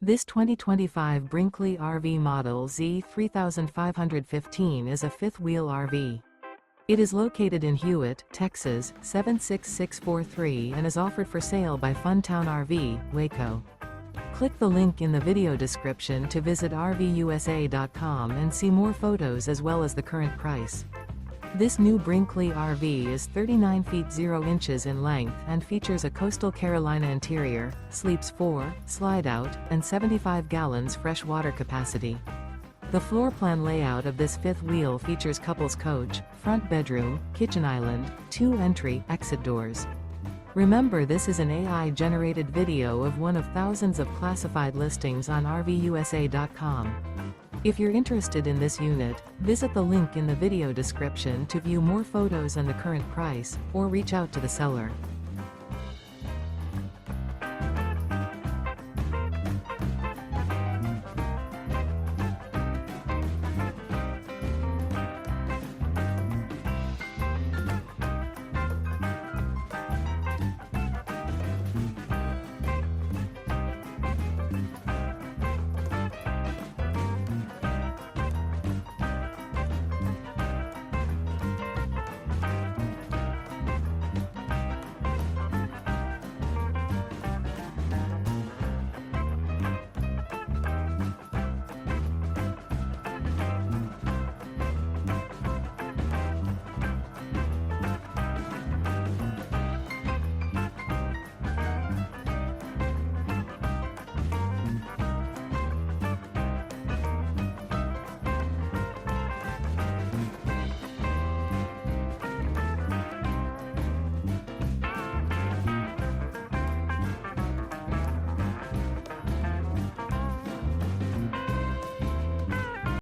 This 2025 Brinkley RV Model Z 3515 is a fifth-wheel RV. It is located in Hewitt, Texas, 76643 and is offered for sale by Funtown RV, Waco. Click the link in the video description to visit RVUSA.com and see more photos as well as the current price. This new Brinkley RV is 39 feet 0 inches in length and features a coastal Carolina interior, sleeps 4, slide-out, and 75 gallons fresh water capacity. The floor plan layout of this fifth wheel features couples coach, front bedroom, kitchen island, 2 entry/exit doors. Remember, this is an AI-generated video of one of thousands of classified listings on RVUSA.com. If you're interested in this unit, visit the link in the video description to view more photos and the current price, or reach out to the seller.